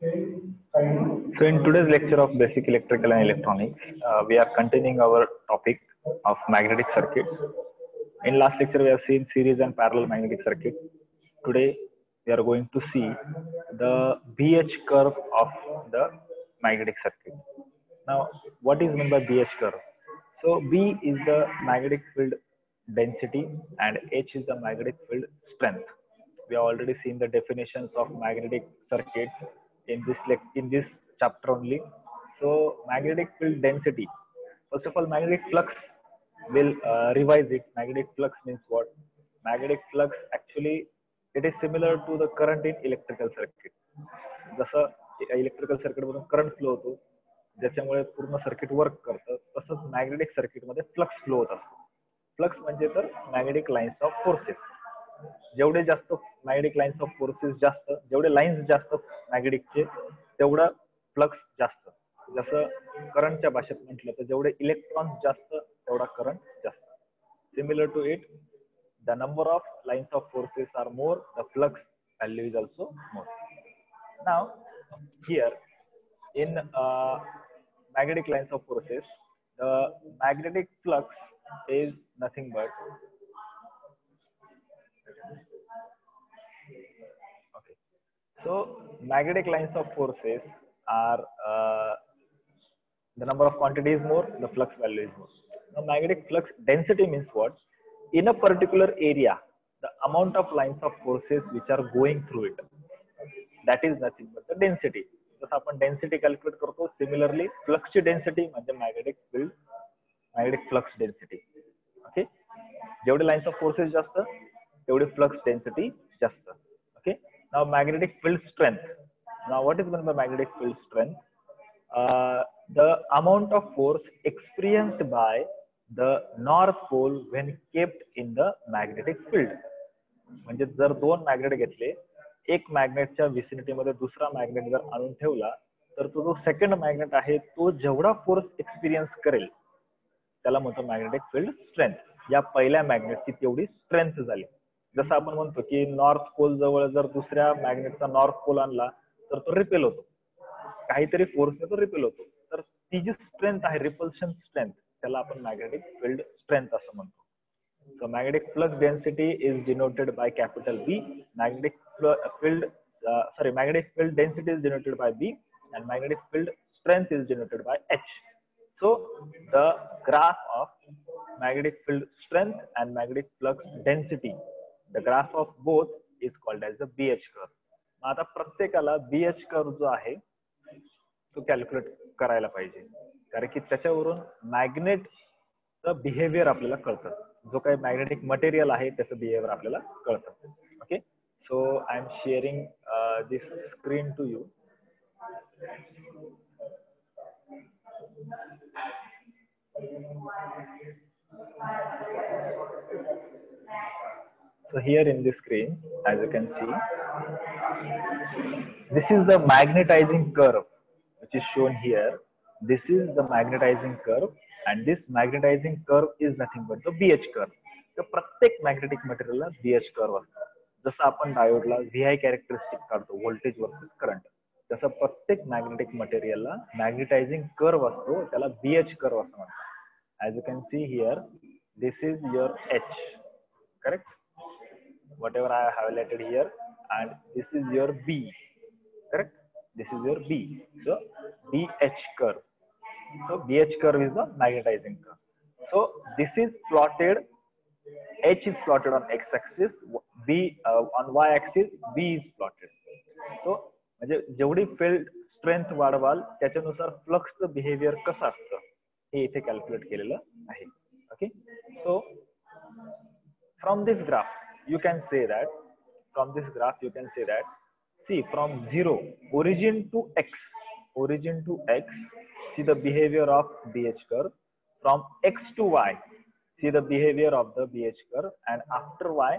So in today's lecture of basic electrical and electronics, we are continuing our topic of magnetic circuits. In last lecture, we have seen series and parallel magnetic circuit. Today, we are going to see the BH curve of the magnetic circuit. Now, what is meant by BH curve? So B is the magnetic field density and H is the magnetic field strength. We have already seen the definitions of magnetic circuits in this chapter only. So magnetic field density. First of all, magnetic flux will revise it. Magnetic flux means what? Magnetic flux actually it is similar to the current in electrical circuit. जसं electrical circuit मधून current flow होतो ज्याच्यामुळे पूर्ण circuit work करतं तसंच magnetic circuit मध्ये flux flow होत असतो. फ्लक्स म्हणजे तर मॅग्नेटिक लाईन्स ऑफ फोर्सेस. जेवढे जास्त मॅग्नेटिक लाईन्स ऑफ फोर्सेस जास्त जेवढे लाईन्स जास्त मॅग्नेटिकचे तेवढा फ्लक्स जास्त. जसं करंटच्या भाषेत म्हटलं तर जेवढे इलेक्ट्रॉन्स जास्त तेवढा करंट जास्त. Similar to it the number of lines of forces are more, the flux value is also more. Now here in magnetic lines of forces, the magnetic flux is nothing but okay. So magnetic lines of forces are the number of quantity is more, the flux value is more. Now magnetic flux density means what? In a particular area, the amount of lines of forces which are going through it, that is nothing but the density. जसं आपण density calculate करतो similarly फ्लक्सची density म्हणजे magnetic flux density. Okay, जेवढे lines of forces जास्त तेवढी flux density जास्त. Okay, now magnetic field strength. Now what is mean by magnetic field strength? the amount of force experienced by the north pole when kept in the magnetic field. म्हणजे जर दोन magnet घेतले, एक मॅग्नेटच्या vicinity मध्ये दुसरा magnet जर आणून ठेवला तर तो जो सेकंड मॅग्नेट आहे तो जेवढा फोर्स एक्सपिरियन्स करेल त्याला म्हणतो मॅग्नेटिक फील्ड स्ट्रेंथ. या पहिल्या मॅग्नेटची तेवढी स्ट्रेंथ झाली. जसं आपण म्हणतो की नॉर्थ पोल जवळ जर दुसऱ्या मॅग्नेटचा नॉर्थ पोल आणला तर तो रिपेल होतो, काहीतरी फोर्सने तो रिपेल होतो. तर ती जी स्ट्रेंथ आहे रिपल्शन स्ट्रेंथ त्याला आपण मॅग्नेटिक फील्ड स्ट्रेंथ असं म्हणतो. So magnetic flux density is denoted by capital B. Magnetic field density is denoted by B, and magnetic field strength is denoted by H. So the graph of magnetic field strength and magnetic flux density, the graph of both is called as the BH curve. आता प्रत्येकाला BH curve जो आहे तो calculate करायला पाहिजे, कारण की त्याच्यावरून मॅग्नेटचं बिहेवियर आपल्याला कळतं. जो काही मॅग्नेटिक मटेरियल आहे त्याचं बिहेवियर आपल्याला कळतं. Okay, so I am sharing this screen to you. So here in this screen, as you can see, this is the magnetizing curve which is shown here. This is the magnetizing curve and this magnetizing curve is nothing but the BH curve. तर प्रत्येक magnetic मटेरियलला BH curve असतो. जसं आपण डायोडला VI characteristic काढतो voltage versus current, तसं प्रत्येक magnetic मटेरियलला magnetising curve असतो, त्याला BH कर्व असं म्हणतात. As you can see here, this is your H, correct, whatever I have highlighted here, and this is your B, correct, this is your B. So BH curve. So BH curve is the magnetizing curve. So this is plotted, H is plotted on x-axis, B on y-axis, B is plotted. So म्हणजे जेवढी field strength वाढवाल त्याच्यानुसार फ्लक्सचं behaviour कसं असतं हे इथे calculate केलेलं आहे. Okay, so from this graph you can say that, from this graph you can say that, see from 0 origin to x, see the behavior of BH curve. From x to y, see the behavior of the BH curve, and after y,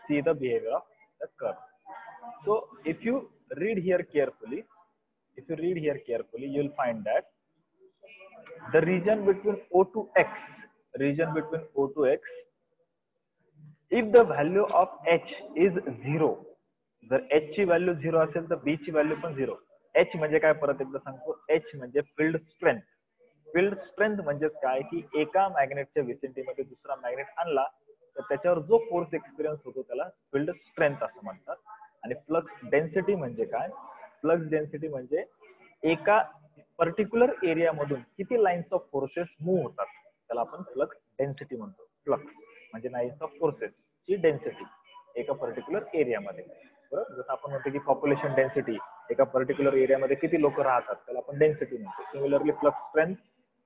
see the behavior of the curve. So if you read here carefully, you will find that the region between O to X, if the value of H is 0, जर H ची value 0 असेल तर B ची value पण 0. H म्हणजे काय परत एकदा सांगतो. एच म्हणजे फील्ड स्ट्रेंथ. फील्ड स्ट्रेंथ म्हणजे काय की एका मॅग्नेटच्या विसिनिटीमध्ये दुसरा मॅग्नेट आणला तर त्याच्यावर जो फोर्स एक्सपिरियन्स होतो त्याला फील्ड स्ट्रेंथ असं म्हणतात. आणि फ्लक्स डेन्सिटी म्हणजे काय? फ्लक्स डेन्सिटी म्हणजे एका पर्टिक्युलर एरियामधून किती लाईन्स ऑफ फोर्सेस मूव्ह होतात त्याला आपण फ्लक्स डेन्सिटी म्हणतो. फ्लक्स म्हणजे लाईन्स ऑफ फोर्सेस ची डेन्सिटी एका पर्टिक्युलर एरियामध्ये. बरोबर, जसं आपण म्हणतो की पॉप्युलेशन डेन्सिटी एका पर्टिक्युलर एरियामध्ये किती लोक राहतात त्याला आपण डेन्सिटी म्हणतो. सिमिलरली फ्लक्स स्ट्रेंथ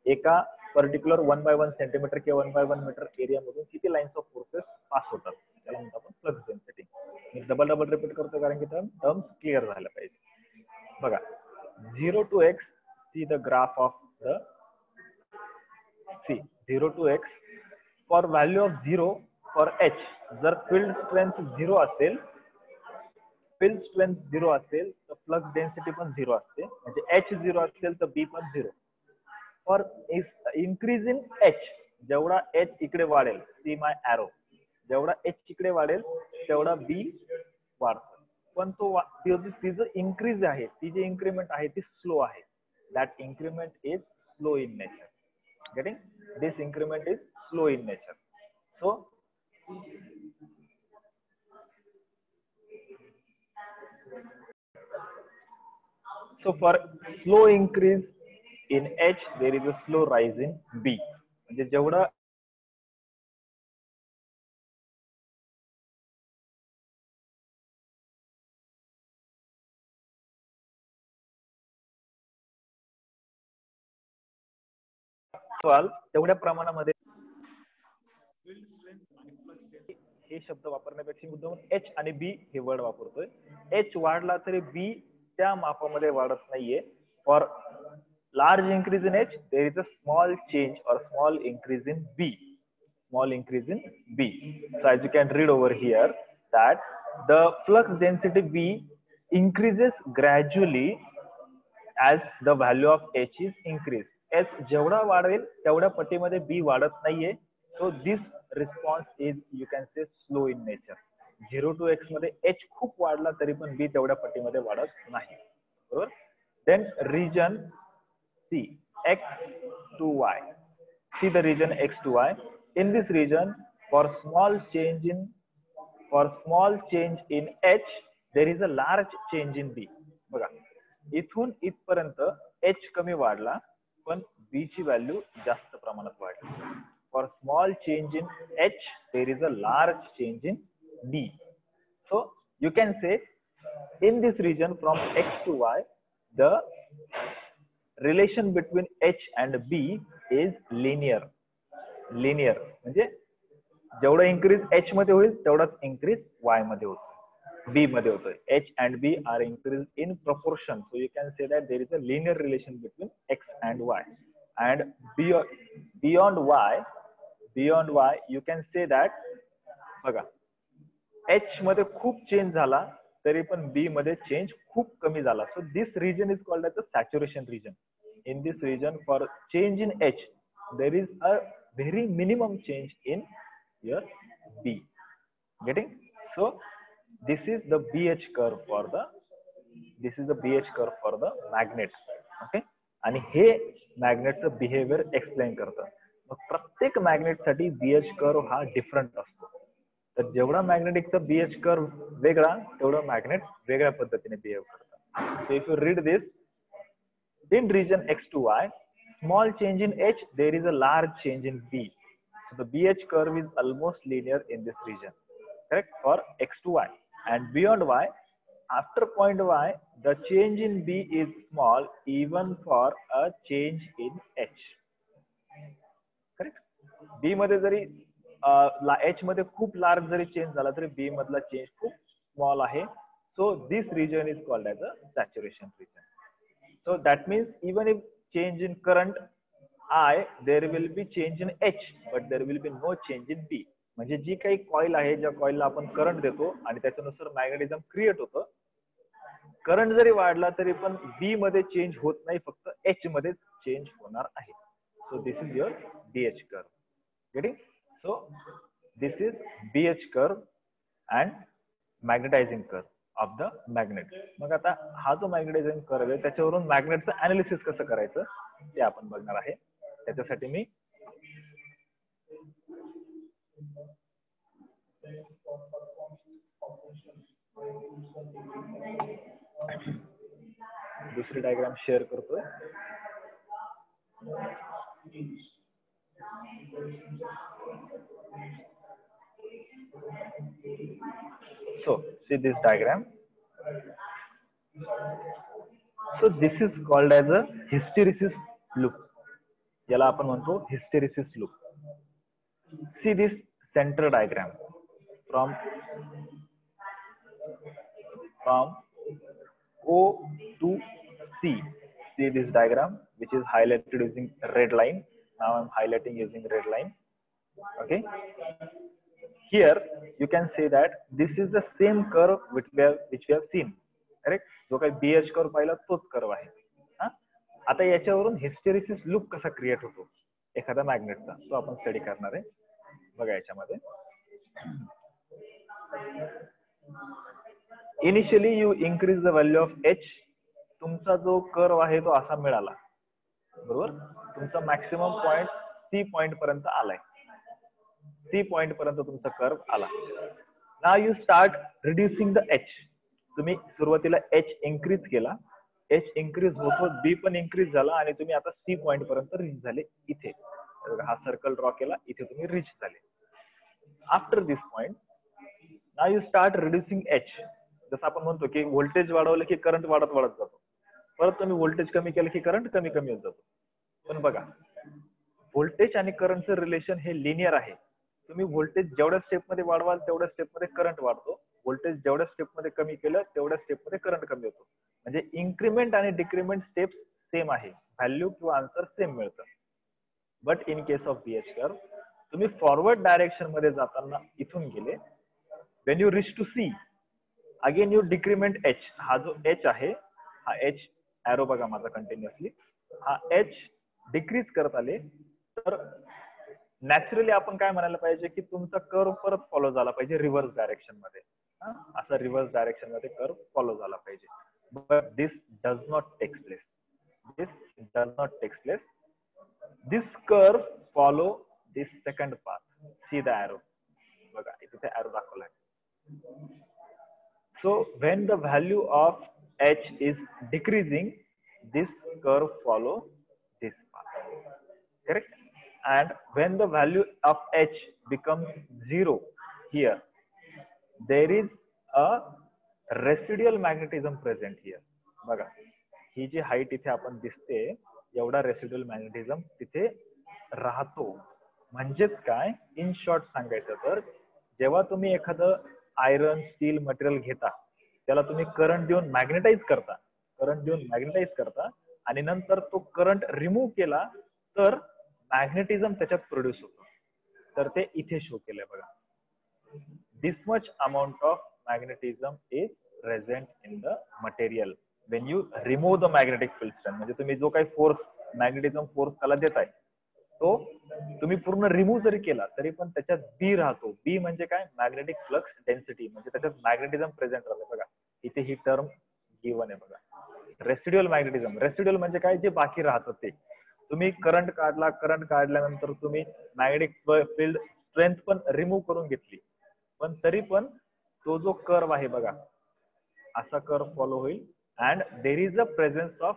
एका पर्टिक्युलर 1/1 सेंटीमीटर किंवा 1/1 मीटर एरियामधून किती लाईन्स ऑफ फोर्सेस पास होतात त्याला म्हणतो आपण फ्लक्स डेन्सिटी. मी डबल रिपीट करतो कारण की टर्म्स क्लिअर झाल्या पाहिजे. बघा, 0 to x, see the graph of the, see 0 to x, for value of 0 for h, जर field strength 0 असेल, field strength 0 असेल तर flux density पण 0 असते. म्हणजे h 0 असेल तर b पण 0. for increase in h, जेवढा h इकडे वाढेल, see my arrow, जेवढा h इकडे वाढेल तेवढा b वाढतो. पण तो तिचं इन्क्रीज आहे, ती जी इन्क्रीमेंट आहे ती स्लो आहे. That increment is slow in nature. Getting? This increment is slow in nature. So for slow increase in h, there is a slow rise in b. म्हणजे जेवढा तेवढ्या प्रमाणामध्ये फील्ड स्ट्रेंथ आणि फ्लक्स डेन्सिटी हे शब्द वापरण्यापेक्षा मुद्दाम एच आणि बी हे वर्ड वापरतोय. एच वाढला तरी बी त्या मापामध्ये वाढत नाहीये. For large increase in h, there is a small change or small increase in b. Small increase in b. So as you can read over here that the flux density b increases gradually as the value of h is increased. h जेवढा वाढेल तेवढ्या पटीमध्ये b वाढत नाहीये. So this response is, you can say, slow in nature. 0 to x मध्ये h खूप वाढला तरी पण b तेवढ्या पटीमध्ये वाढत नाही. बरोबर? Then region C, x to y. See the region x to y. In this region, for small change in h, there is a large change in b. बघा, इथून इथपर्यंत h कमी वाढला पण b ची व्हॅल्यू जास्त प्रमाणात वाढली. For small change in h, there is a large change in b. So you can say in this region from x to y, the relation between h and b is linear. Linear म्हणजे जेवढा increase h मध्ये होईल तेवढाच increase y मध्ये होतो, b मध्ये होतोय. h and b are increased in proportion. So you can say that there is a linear relation between x and y. And beyond y, you can say that, बघा, h मध्ये खूप change झाला तरी पण b मध्ये change खूप कमी झाला. So this region is called as the saturation region. In this region, for change in h, there is a very minimum change in your b. Getting? So this is the BH curve for the magnet. Okay? आणि हे मॅग्नेटचं behaviour explain करतं. मग प्रत्येक मॅग्नेटसाठी BH curve हा different असतो. तर जेवढा मॅग्नेटिकचा BH curve वेगळा तेवढं मॅग्नेट वेगळ्या पद्धतीने बिहेव करतं. So if you read this, in region x to y, small change in h, there is a large change in b. So the BH curve is almost linear in this region, correct, for x to y. And beyond y, after point y, the change in b is small even for a change in h. Correct? b मध्ये जरी h मध्ये खूप large जरी change झाला तरी b मधला change खूप small आहे. So this region is called as a saturation region. So that means even if change in current I, there will be change in H, but there will be no change in B. म्हणजे जी काही coil आहे, ज्या कॉईलला आपण current देतो आणि त्याच्यानुसार magnetism create होतं, current जरी वाढला तरी पण B मध्ये चेंज होत नाही, फक्त H मध्ये चेंज होणार आहे. So this is your BH curve. Getting? So this is BH curve and magnetizing curve. Of the magnet. मग आता हा जो मॅग्नेटिझम कर्व आहे त्याच्यावरून मॅग्नेटचं अनालिसिस कसं करायचं ते आपण बघणार आहे. त्याच्यासाठी मी दुसरी डायग्राम शेअर करतोय. So see this diagram. So this is called as a hysteresis loop. याला आपण म्हणतो hysteresis loop. See this center diagram from O to C. See this diagram which is highlighted using red line. Now I am highlighting using red line. Okay. Here you can say that this is the same curve which we have seen. Correct? जो काही BH curve पाहिला तोच curve आहे. आता याच्यावरून hysteresis loop कसा create होतो एखाद्या मॅग्नेटचा तो आपण स्टडी करणार आहे. बघा याच्यामध्ये initially you increase the value of H. तुमचा जो कर्व आहे तो असा मिळाला, बरोबर. तुमचा मॅक्सिमम पॉइंट C पॉइंट पर्यंत आलाय. C पॉइंट पर्यंत तुमचा कर्व आला. Now you start reducing the H. तुम्ही सुरुवातीला H इन्क्रीज केला, H इन्क्रीज होतो, B पण इन्क्रीज झाला आणि तुम्ही आता C पॉइंट पर्यंत रीच झाले. इथे हा सर्कल ड्रॉ केला, इथे तुम्ही रीच झाले. After this point now you start reducing H. जसं आपण म्हणतो की व्होल्टेज वाढवलं की करंट वाढत वाढत जातो. परत तुम्ही व्होल्टेज कमी केलं की करंट कमी कमी होत जातो. पण बघा व्होल्टेज आणि करंटचं रिलेशन हे लिनियर आहे. तुम्ही व्होल्टेज जेवढ्या स्टेपमध्ये वाढवाल तेवढ्या स्टेपमध्ये करंट वाढतो. व्होल्टेज जेवढ्या स्टेपमध्ये कमी केलं तेवढ्या स्टेपमध्ये करंट कमी होतो. म्हणजे इन्क्रीमेंट आणि डिक्रीमेंट स्टेप्स सेम आहे, व्हॅल्यू किंवा आन्सर सेम मिळतं. But in case of BH curve तुम्ही फॉरवर्ड डायरेक्शन मध्ये जाताना इथून गेले, when you reach to C again you decrement H. हा जो H आहे, हा H एरो बघा माझा कंटिन्युअसली, हा H डिक्रीज करत आले तर नॅचरली आपण काय म्हणायला पाहिजे की तुमचा कर्व परत फॉलो झाला पाहिजे रिव्हर्स डायरेक्शन मध्ये. असा रिव्हर्स डायरेक्शन मध्ये कर्व फॉलो झाला पाहिजे. But this does not takes place. This does not takes place. This curve follow this second path. See the arrow. बघा इथे arrow दाखवलाय. So when the value of H is decreasing, this curve follow this path. Correct? And when the value of H becomes 0 here, there is a residual magnetism present here. बघा ही जी height इथे आपण दिसते एवढा residual magnetism तिथे राहतो. म्हणजेच काय, in short सांगायचं तर जेव्हा तुम्ही एखादं आयरन स्टील मटेरियल घेता त्याला तुम्ही करंट देऊन मॅग्नेटाइज करता, आणि नंतर तो करंट रिमूव्ह केला तर मॅग्नेटिझम त्याच्यात प्रोड्यूस होतो. तर ते इथे शो केलंय बघा. This much amount of magnetism is present in the material when you remove the magnetic field strength. म्हणजे तुम्ही जो काही फोर्स मॅग्नेटिझम फोर्स त्याला देताय तो तुम्ही पूर्ण रिमूव्ह जरी केला तरी पण त्याच्यात B राहतो. B म्हणजे काय, मॅग्नेटिक फ्लक्स डेन्सिटी, म्हणजे त्याच्यात मॅग्नेटिझम प्रेझेंट राहतो. बघा इथे ही टर्म गिवन आहे बघा, रेसिड्युअल मॅग्नेटिझम. रेसिड्युअल म्हणजे काय, जे बाकी राहतं ते. तुम्ही करंट काढल्यानंतर तुम्ही मॅग्नेटिक फील्ड स्ट्रेंथ पण रिमूव्ह करून घेतली, पण तरी पण तो जो कर्व आहे बघा असा कर्व फॉलो होईल. And there is a presence of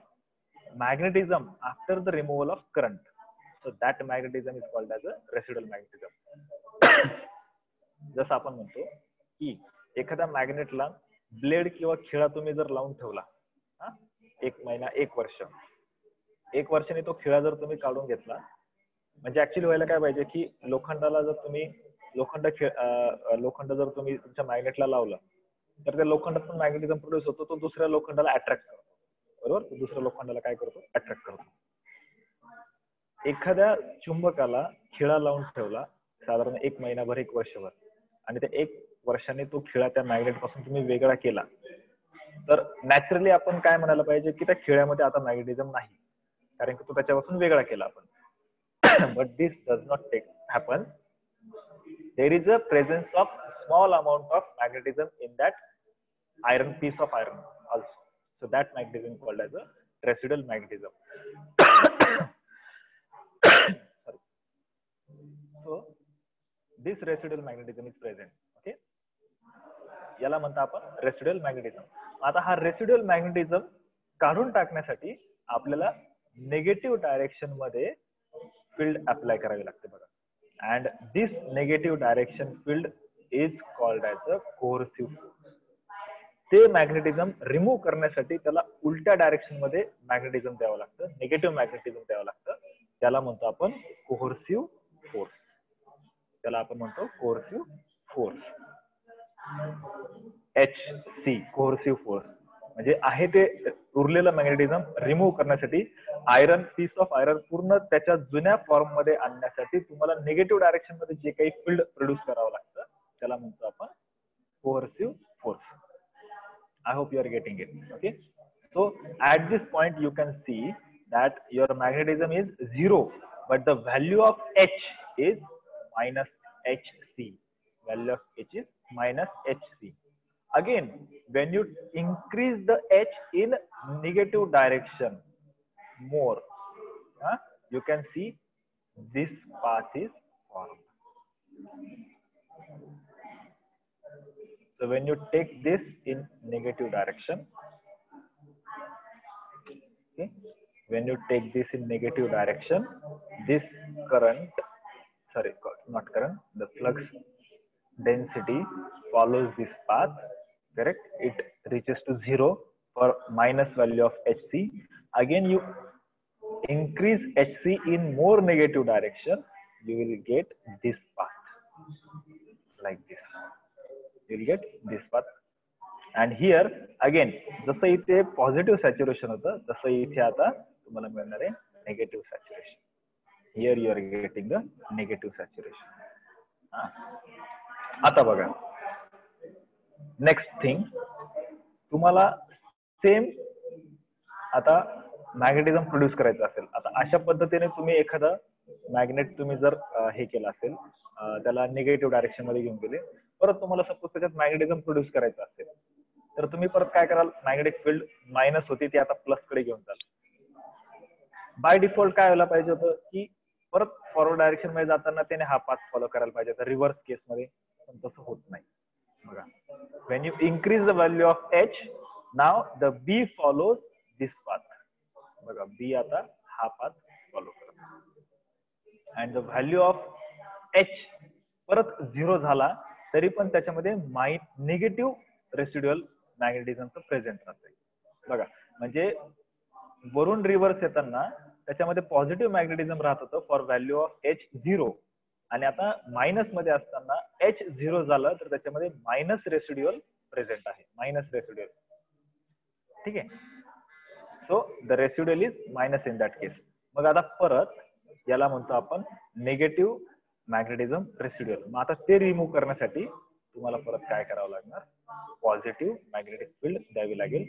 magnetism after the removal of current. So that magnetism is called as a residual magnetism. जसं आपण म्हणतो की एखाद्या मॅग्नेटला ब्लेड किंवा खिळा तुम्ही जर लावून ठेवला 1 महिना 1 वर्ष, 1 वर्षाने तो खिळा जर तुम्ही काढून घेतला, म्हणजे ऍक्च्युअली व्हायला काय पाहिजे की लोखंडाला जर तुम्ही लोखंड जर तुम्ही तुमच्या मॅग्नेटला लावलं तर त्या लोखंडात पण मॅग्नेटिझम प्रोड्यूस होतो. तो दुसऱ्या लोखंडाला अट्रॅक्ट करतो, बरोबर. तो दुसऱ्या लोखंडाला काय करतो, अट्रॅक्ट करतो. एखाद्या चुंबकाला खिळा लावून ठेवला साधारण 1 महिनाभर 1 वर्षभर, आणि त्या 1 वर्षाने तो खिळा त्या मॅग्नेट पासून तुम्ही वेगळा केला तर नॅचरली आपण काय म्हणायला पाहिजे की त्या खिळ्यामध्ये आता मॅग्नेटिझम नाही, कारण की तो त्याच्यापासून वेगळा केला आपण. But this does not happen. There is a presence of small amount of magnetism in that iron, piece of iron also. So that magnetism called as a residual magnetism. Sorry. So this residual magnetism is present. Okay. याला म्हणता आपण residual magnetism. आता हा residual magnetism काढून टाकण्यासाठी आपल्याला negative direction मध्ये field apply करावी लागते बघा. And this negative direction field is called as a coercive. ते मॅग्नेटिझम रिमूव्ह करण्यासाठी त्याला उलट्या डायरेक्शन मध्ये मॅग्नेटिझम द्यावं लागतं, निगेटिव्ह मॅग्नेटिझम द्यावं लागतं. त्याला म्हणतो आपण कोहर्सिव्ह फोर्स. त्याला आपण म्हणतो कोहर्सिव्ह फोर्स. HC कोहर्सिव्ह फोर्स म्हणजे आहे ते उरलेलं मॅग्नेटिझम रिमूव्ह करण्यासाठी, आयरन, पीस ऑफ आयरन पूर्ण त्याच्या जुन्या फॉर्म मध्ये आणण्यासाठी तुम्हाला निगेटिव्ह डायरेक्शन मध्ये जे काही फील्ड प्रोड्यूस करावं लागतं त्याला म्हणतो आपण कोहर्सिव्ह force. I hope you are getting it. Okay. So at this point you can see that your magnetism is 0, but the value of H is minus Hc. Value of H is minus Hc. Again, when you increase the H in negative direction more, you can see this path is formed. So when you take this in negative direction, okay, when you take this in negative direction, this current, sorry, not current, the flux density follows this path, correct? It reaches to 0 for minus value of Hc. Again, you increase Hc in more negative direction, you will get this path, like this. You will get this path. And here again, जसं इथे positive saturation होतं तसं इथे आता तुम्हाला मिळणार आहे negative saturation. Here you are getting the negative saturation. आता बघा, नेक्स्ट थिंग, तुम्हाला सेम आता मॅग्नेटिझम प्रोड्यूस करायचं असेल. आता अशा पद्धतीने तुम्ही एखादा मॅग्नेट तुम्ही जर हे केलं असेल, त्याला निगेटिव्ह डायरेक्शन मध्ये घेऊन गेले, परत तुम्हाला सपोज त्याच्यात मॅग्नेटिझम प्रोड्यूस करायचं असेल तर तुम्ही परत काय कराल, मॅग्नेटिक फील्ड मायनस होती ती आता प्लस कडे घेऊन जाल. बाय डिफॉल्ट काय व्हायला पाहिजे होतं की परत फॉरवर्ड डायरेक्शन मध्ये जाताना त्याने हा पाथ फॉलो करायला पाहिजे होता रिव्हर्स केस मध्ये, पण तसं होत नाही बघा. Wien you increase the value of H, now the B follows this path. बघा, B आता हा पाथ फॉलो करतो. And the value of H परत 0 झाला तरी पण त्याच्यामध्ये निगेटिव्ह रेसिड्युअल मॅग्नेटिझमचं प्रेझेंट राहते बघा. म्हणजे वरून रिव्हर्स येताना त्याच्यामध्ये पॉझिटिव्ह मॅग्नेटिझम राहत होतं फॉर व्हॅल्यू ऑफ H 0, आणि आता मायनस मध्ये असताना H 0 झालं तर त्याच्यामध्ये मायनस रेसिड्युअल प्रेझेंट आहे, मायनस रेसिड्युअल. ठीक आहे. So the residual is minus in that case. मग आता परत याला म्हणतो आपण नेगेटिव्ह मॅग्नेटिझम रेसिड्युअल. मग आता ते रिमूव्ह करण्यासाठी तुम्हाला परत काय करावं लागणार, पॉझिटिव्ह मॅग्नेटिक फील्ड द्यावी लागेल.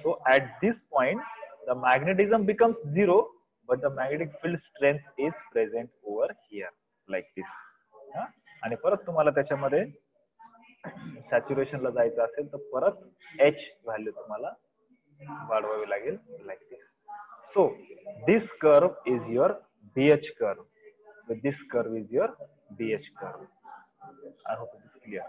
So at this point the magnetism becomes 0, but the magnetic field strength is present over here like this. आणि परत तुम्हाला त्याच्यामध्ये सॅच्युरेशनला जायचं असेल तर परत H व्हॅल्यू तुम्हाला वाढवावी लागेल like this. So this curve is your BH curve. So this curve is your BH curve. I hope it is clear.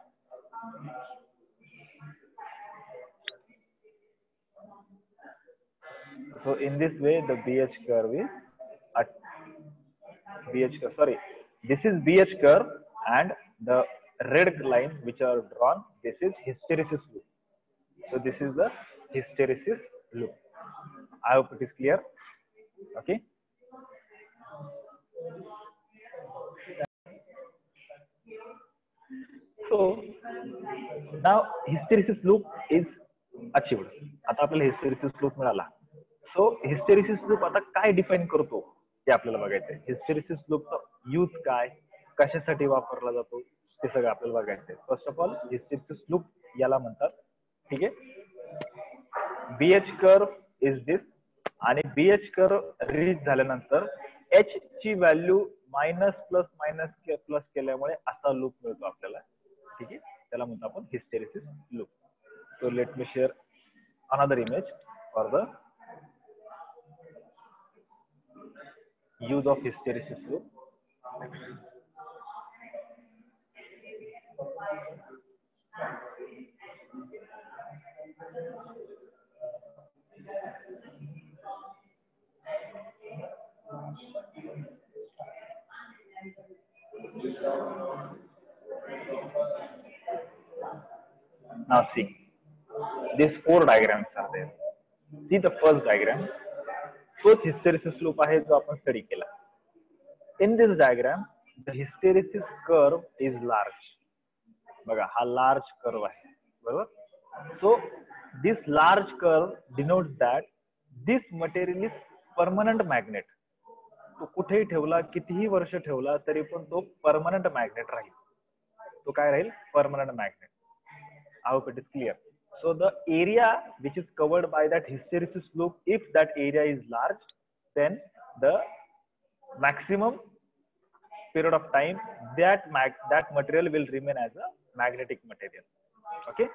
So in this way the BH curve is this is BH curve, and the red line which are drawn, this is hysteresis loop. So this is the hysteresis loop. I hope it is clear. Okay. So now hysteresis loop is achieved. आता आपल्याला hysteresis loop मिळाला. So hysteresis loop आता काय define करतो ते आपल्याला बघायचंय. Hysteresis लूपचा यूज काय, कशासाठी वापरला जातो ते सगळं आपल्याला बघायचंय. First of all hysteresis loop याला म्हणतात. ठीक आहे. BH कर्व इज दिस, आणि BH कर्व रीच झाल्यानंतर H ची value minus plus minus plus केल्यामुळे असा लूप मिळतो आपल्याला. ठीक आहे. त्याला म्हणतो आपण hysteresis loop. So let me share another image for the use of hysteresis loop. Now see, these four diagrams are there. See the first diagram. तोच hysteresis loop आहे जो आपण स्टडी केला. In this diagram, the hysteresis curve is large. बघा हा large curve आहे, बरोबर? So this large curve denotes that this material is permanent magnet. तो कुठेही ठेवला, कितीही वर्ष ठेवला तरी पण तो permanent magnet राहील. तो काय राहील? Permanent magnet. I hope it is clear. So the area which is covered by that hysteresis loop, if that area is large, then the maximum period of time that material will remain as a magnetic material. Okay.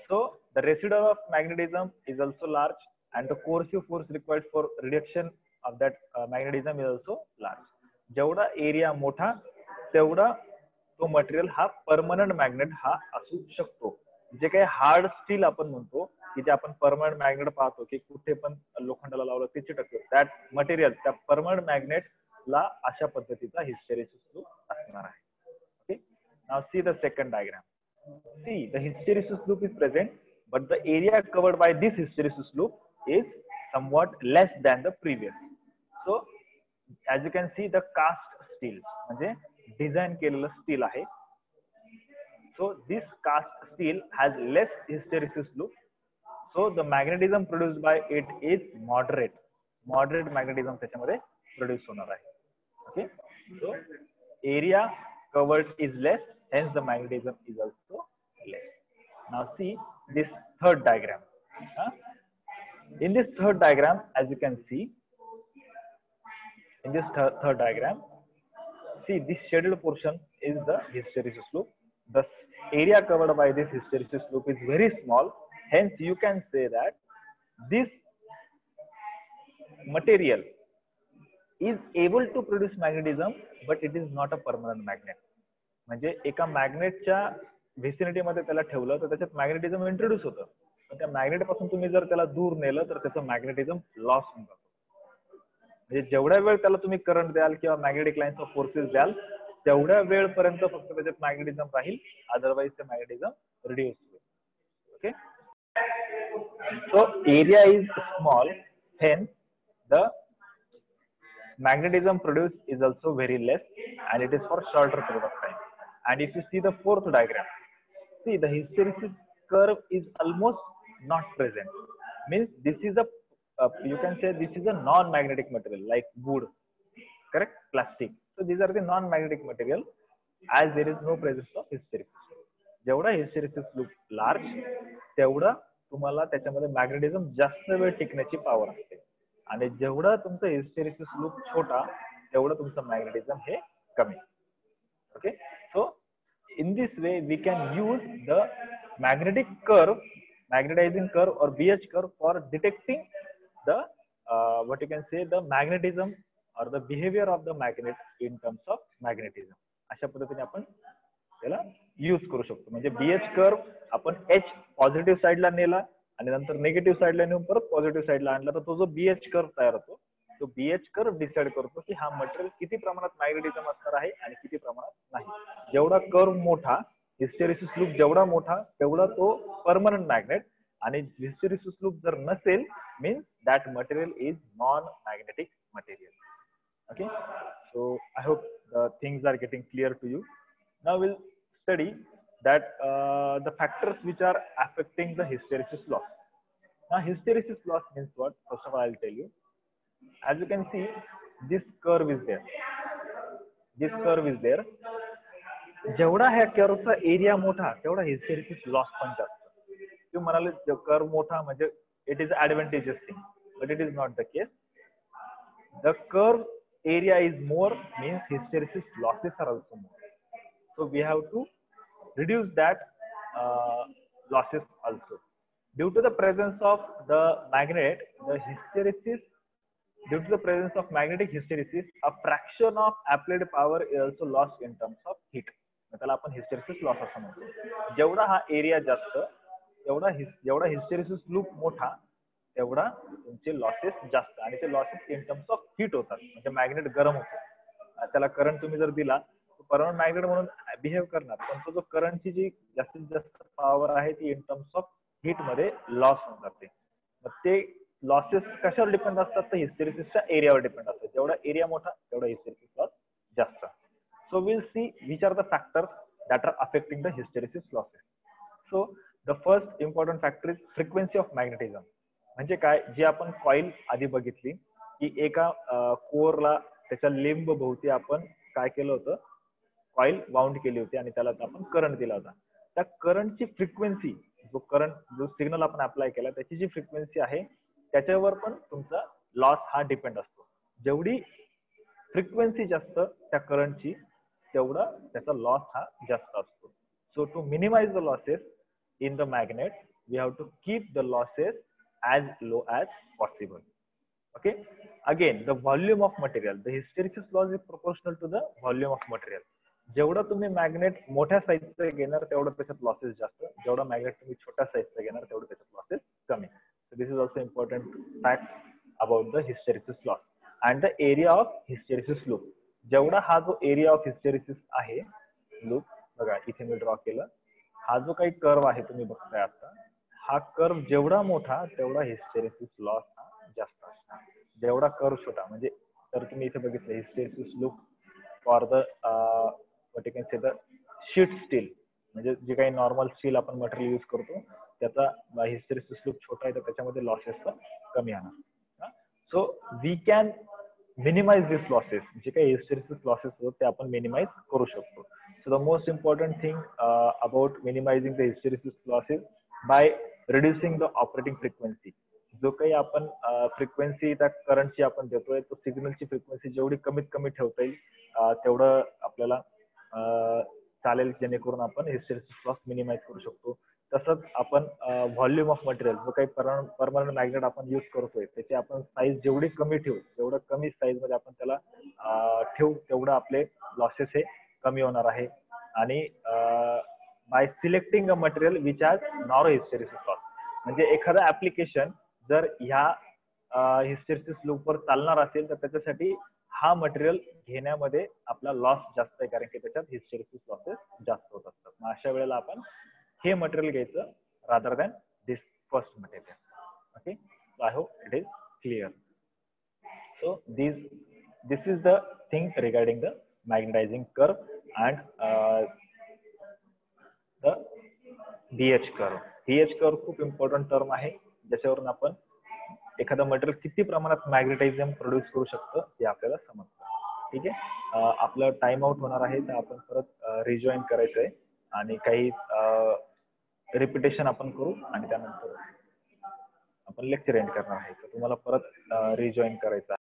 So the residual of magnetism is also large, and the coercive force required for reduction of that magnetism is also large. जेवढा area मोठा तेवढा तो material हा permanent magnet हा असू शकतो. जे काही हार्ड स्टील आपण म्हणतो की जे आपण परमनंट मॅग्नेट पाहतो की कुठे पण लोखंडाला लावलं ते चिटकतं, दॅट मटेरियल त्या परमनंट मॅग्नेट ला अशा पद्धतीचा हिस्टेरेसिस लूप असणार आहे. Okay. Now see the second diagram. See the hysteresis loop is present but the area covered by this hysteresis loop is somewhat less than the previous. So as you can see the cast steel म्हणजे design केलेलं steel आहे. So this cast steel has less hysteresis loop. So the magnetism produced by it is moderate. Moderate magnetism त्याच्यामध्ये produce होणार आहे. Okay. So area covered is less, hence the magnetism is also less. Now see this third diagram. In this third diagram, as you can see, in this third diagram, see this shaded portion is the hysteresis loop. The area covered by this hysteresis loop is very small, hence you can say that this material is able to produce magnetism but it is not a permanent magnet. म्हणजे एका मॅग्नेटच्या व्हिसिनिटी मध्ये त्याला ठेवलं तर त्याच्यात magnetism introduce होतं, पण त्या मॅग्नेट पासून तुम्ही जर त्याला दूर नेलं तर त्याचं मॅग्नेटिझम लॉस होऊन जातो. म्हणजे जेवढ्या वेळ त्याला तुम्ही करंट द्याल किंवा मॅग्नेटिक लाईन्स ऑफ फोर्सेस द्याल तेवढ्या वेळपर्यंत फक्त त्याच्यात मॅग्नेटिझम राहील, अदरवाइज ते मॅग्नेटिझम रिड्यूस होईल. Okay. So area is small, hence the magnetism produced is also very less and it is for shorter period of time. And if you see the fourth diagram, see the hysteresis curve is almost not present. Means this is a you can say this is a non-magnetic material like wood, correct, plastic. So these are the non-magnetic material as there is no presence of hysteresis. जेवढा hysteresis loop large तेवढा तुम्हाला त्याच्यामध्ये magnetism जास्त वेळ टिकण्याची power असते, आणि जेवढा तुमचा हिस्टेरेसिस लूप छोटा तेवढं तुमचं मॅग्नेटिझम हे कमी. Okay. So in this way we can use the magnetic curve, magnetizing curve और BH curve for detecting the what you can say the magnetism और the behaviour of the magnet in terms of magnetism. अशा पद्धतीने आपण त्याला use करू शकतो. म्हणजे BH curve आपण एच पॉझिटिव्ह साईडला नेला आणि नंतर निगेटिव्ह साईडला नेऊन परत पॉझिटिव्ह साईडला आणला तर तो जो बीएच कर्व तयार होतो तो बीएच कर्व डिसाइड करतो की हा मटेरियल किती प्रमाणात मॅग्नेटिझम असणार आहे आणि किती प्रमाणात नाही. जेवढा कर्व मोठा, हिस्टेरेसिस लूप जेवढा मोठा तेवढा तो परमनंट मॅग्नेट, आणि हिस्टेरेसिस लूप जर नसेल means that material is non magnetic material. Okay. So I hope the things are getting clear to you. Now will study that the factors which are affecting the hysteresis loss. Now hysteresis loss means what? First of all, I'll tell you. As you can see, this curve is there. This curve is there. जेवढा ह्या कर्वचा area मोठा तेवढा hysteresis loss पण जास्त. तुम्ही म्हणाले curve मोठा म्हणजे it is advantages thing, but it is not the case. The curve area is more means hysteresis losses are also more. So we have to reduce that losses also. Due to the presence of the magnet, the hysteresis, due to the presence of magnetic hysteresis, a fraction of applied power is also lost in terms of heat. त्याला आपण hysteresis loss असं म्हणतो. जेवढा हा area जास्त, जेवढा hysteresis loop मोठा, तेवढा तुमचे लॉसेस जास्त, आणि ते losses in terms of heat होतात. म्हणजे मॅग्नेट गरम होतो. त्याला करंट तुम्ही जर दिला, परमनंट मॅग्नेट म्हणून बिहेव करणार, पण तो जो करंटची जी जास्तीत जास्त पॉवर आहे ती इन टर्म्स ऑफ हीट मध्ये लॉस होऊन जाते. मग ते लॉसेस कशावर डिपेंड असतात, तर हिस्टेरिसिसच्या एरियावर डिपेंड असतात. जेवढा एरिया मोठा तेवढा हिस्टेरिसिस लॉस जास्त. So will see which are the factors that are affecting the hysteresis losses. So the first important factor is frequency of magnetism. म्हणजे काय, जी आपण कॉईल आधी बघितली की एका कोअरला त्याच्या लिंब भोवती आपण काय केलं होतं, कॉईल वाउंड केली होती आणि त्याला आपण करंट दिला होता. त्या करंटची फ्रिक्वेन्सी, जो सिग्नल आपण अप्लाय केला त्याची जी फ्रिक्वेन्सी आहे त्याच्यावर पण तुमचा लॉस हा डिपेंड असतो. जेवढी फ्रिक्वेन्सी जास्त त्या करंटची, तेवढा त्याचा लॉस हा जास्त असतो. So to minimise the losses in the magnet, we have to keep the losses as low as possible. Okay. Again, the volume of material. The hysteresis loss is proportional to the volume of material. जेवढा तुम्ही magnet मोठ्या साईजचं घेणार तेवढं त्याच्यात losses जास्त, जेवढा magnet तुम्ही छोट्या साईजचं घेणार तेवढं त्याच्यात लॉसेस कमी. So this is also important fact about the hysteresis loss and the area of hysteresis loop. जेवढा हा जो एरिया ऑफ हिस्टेरिसिस आहे लूप, बघा इथे मी ड्रॉ केलं, हा जो काही कर्व आहे तुम्ही बघताय आता, हा कर्व जेवढा मोठा तेवढा हिस्टेरिसिस लॉस हा जास्त असणार. जेवढा कर्व छोटा, म्हणजे तर तुम्ही इथे बघितलं hysteresis loop for the what you can say the sheet steel, म्हणजे जे काही नॉर्मल स्टील आपण मटेरियल यूज करतो त्याचा हिस्टेरिसिस लूप छोटा आहे तर त्याच्यामध्ये लॉसेस पण कमी येणार. So we can minimise this losses. जे काही हिस्टेरिसिस लॉसेस होतात ते आपण मिनिमाइज करू शकतो. So the most important thing about minimizing the hysteresis losses by reducing the operating frequency. जो काही आपण फ्रिक्वेन्सी त्या करंटची आपण देतोय, तो सिग्नलची फ्रिक्वेन्सी जेवढी कमीत कमी ठेवता येईल तेवढं आपल्याला चालेल, जेणेकरून आपण हिस्टेरिसिस लॉस मिनिमाइज करू शकतो. तसंच आपण व्हॉल्यूम ऑफ मटेरियल, जो काही परमनंट मॅग्नेट आपण यूज करतोय त्याची आपण साईज जेवढी कमी ठेवू, जेवढं कमी साईज मध्ये आपण त्याला ठेवू, तेवढं आपले लॉसेस हे कमी होणार आहे. आणि bye selecting a material which has नॉरो hysteresis loss, म्हणजे एखादं ऍप्लिकेशन जर ह्या हिस्टेरिसिस लूपवर चालणार असेल तर त्याच्यासाठी हा मटेरियल घेण्यामध्ये आपला लॉस जास्त आहे, कारण की त्याच्यात हिस्टेरिसिस लॉसेस जास्त होत असतात. मग अशा वेळेला आपण हे मटेरियल घ्यायचं rather than this first material. Okay, I hope it is clear. So this is the thing regarding the magnetizing curve and the DH curve. DH curve खूप इम्पॉर्टंट टर्म आहे, ज्याच्यावरून आपण एखादं मटेरियल किती प्रमाणात मॅग्नेटिझम प्रोड्यूस करू शकतं हे आपल्याला समजतं. ठीक आहे, आपलं टाइम आउट होणार आहे, तर आपण परत रिजॉईन करायचं आहे आणि काही रिपिटेशन आपण करू आणि त्यानंतर आपण लेक्चर एंड करणार आहे. तर तुम्हाला परत रिजॉईन करायचं आहे.